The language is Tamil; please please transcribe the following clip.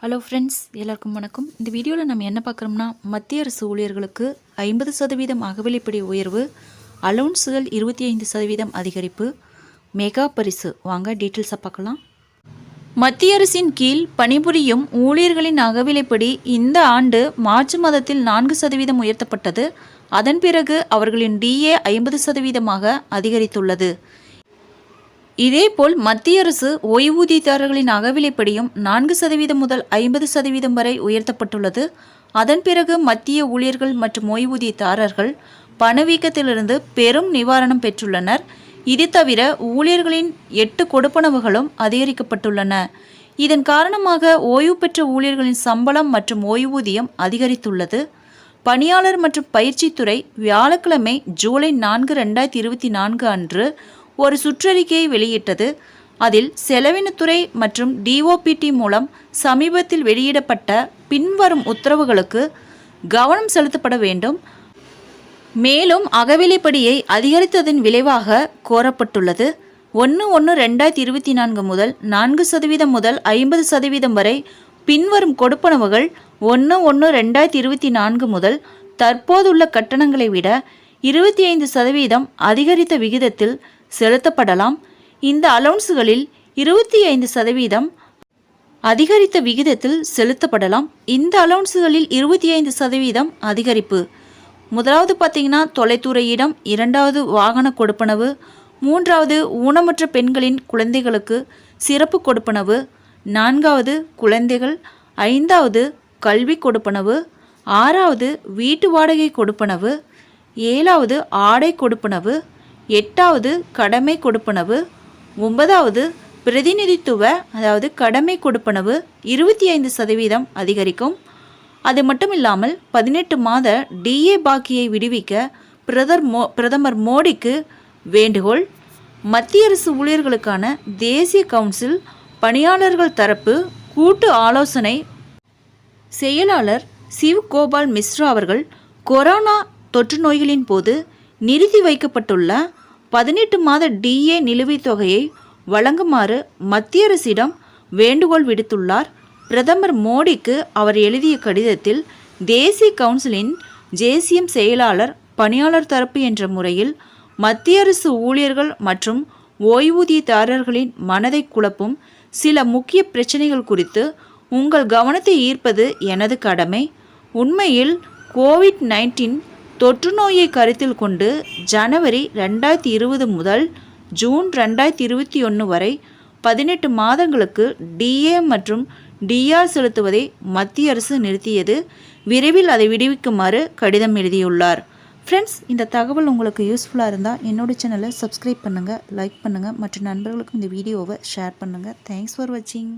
ஹலோ ஃப்ரெண்ட்ஸ், எல்லாருக்கும் வணக்கம். இந்த வீடியோவில் நம்ம என்ன பார்க்குறோம்னா, மத்திய அரசு ஊழியர்களுக்கு 50% அகவிலைப்படி உயர்வு, அலவுன்ஸுகள் 25% அதிகரிப்பு, மெகா பரிசு. வாங்க டீட்டெயில்ஸாக பார்க்கலாம். மத்திய அரசின் கீழ் பணிபுரியும் ஊழியர்களின் அகவிலைப்படி இந்த ஆண்டு மார்ச் மாதத்தில் 4% உயர்த்தப்பட்டது. அதன் பிறகு அவர்களின் டிஏ 50% அதிகரித்துள்ளது. இதேபோல் மத்திய அரசு ஓய்வூதியதாரர்களின் அகவிலைப்படியும் 4% முதல் 50% வரை உயர்த்தப்பட்டுள்ளது. அதன் பிறகு மத்திய ஊழியர்கள் மற்றும் ஓய்வூதியதாரர்கள் பணவீக்கத்திலிருந்து பெரும் நிவாரணம் பெற்றுள்ளனர். இது தவிர ஊழியர்களின் 8 கொடுப்பனவுகளும் அதிகரிக்கப்பட்டுள்ளன. இதன் காரணமாக ஓய்வு பெற்ற ஊழியர்களின் சம்பளம் மற்றும் ஓய்வூதியம் அதிகரித்துள்ளது. பணியாளர் மற்றும் பயிற்சித்துறை வியாழக்கிழமை ஜூலை 4, 2024 அன்று ஒரு சுற்றறிக்கையை வெளியிட்டது. அதில் செலவினத்துறை மற்றும் டிஓபிடி மூலம் சமீபத்தில் வெளியிடப்பட்ட பின்வரும் உத்தரவுகளுக்கு கவனம் செலுத்தப்பட வேண்டும். மேலும் அகவிலைப்படியை அதிகரித்ததன் விளைவாக கோரப்பட்டுள்ளது. 1/1/2024 முதல் 4% முதல் 50% வரை பின்வரும் கொடுப்பனவுகள் 1/1/2024 முதல் தற்போதுள்ள கட்டணங்களை விட 25% அதிகரித்த விகிதத்தில் செலுத்தப்படலாம். இந்த அலவுன்ஸுகளில் 25% அதிகரித்த விகிதத்தில் செலுத்தப்படலாம். இந்த அலவுன்ஸுகளில் 25% அதிகரிப்பு. முதலாவது பார்த்தீங்கன்னா தொலைத்துறையிடம், இரண்டாவது வாகன கொடுப்பனவு, மூன்றாவது ஊனமுற்ற பெண்களின் குழந்தைகளுக்கு சிறப்பு கொடுப்பனவு, நான்காவது குழந்தைகள், ஐந்தாவது கல்வி கொடுப்பனவு, ஆறாவது வீட்டு வாடகை கொடுப்பனவு, ஏழாவது ஆடை கொடுப்பனவு, எட்டாவது கடமை கொடுப்பனவு, ஒன்பதாவது பிரதிநிதித்துவ அதாவது கடமை கொடுப்பனவு 25% அதிகரிக்கும். அது மட்டும் இல்லாமல் 18 மாத டிஏ பாக்கியை விடுவிக்க பிரதமர் மோடிக்கு வேண்டுகோள். மத்திய அரசு ஊழியர்களுக்கான தேசிய கவுன்சில் பணியாளர்கள் தரப்பு கூட்டு ஆலோசனை செயலாளர் சிவ் கோபால் மிஸ்ரா அவர்கள் கொரோனா தொற்று நோய்களின் போது நிறுத்தி வைக்கப்பட்டுள்ள 18 மாத டிஏ நிலுவைத் தொகையை வழங்குமாறு மத்திய அரசிடம் வேண்டுகோள் விடுத்துள்ளார். பிரதமர் மோடிக்கு அவர் எழுதிய கடிதத்தில் தேசிய கவுன்சிலின் ஜேசிஎம் செயலாளர் பணியாளர் தரப்பு என்ற முறையில் மத்திய அரசு ஊழியர்கள் மற்றும் ஓய்வூதியதாரர்களின் மனதை குழப்பும் சில முக்கிய பிரச்சனைகள் குறித்து உங்கள் கவனத்தை ஈர்ப்பது எனது கடமை. உண்மையில் கோவிட்-19 தொற்று நோயை கருத்தில் கொண்டு ஜனவரி 2020 முதல் ஜூன் 2021 வரை 18 மாதங்களுக்கு டிஏ மற்றும் டிஆர் செலுத்துவதை மத்திய அரசு நிறுத்தியது. விரைவில் அதை விடுவிக்குமாறு கடிதம் எழுதியுள்ளார். ஃப்ரெண்ட்ஸ், இந்த தகவல் உங்களுக்கு யூஸ்ஃபுல்லாக இருந்தால் என்னோட சேனலை சப்ஸ்கிரைப் பண்ணுங்கள், லைக் பண்ணுங்கள், மற்ற நண்பர்களுக்கும் இந்த வீடியோவை ஷேர் பண்ணுங்கள். தேங்க்ஸ் ஃபார் வாட்சிங்.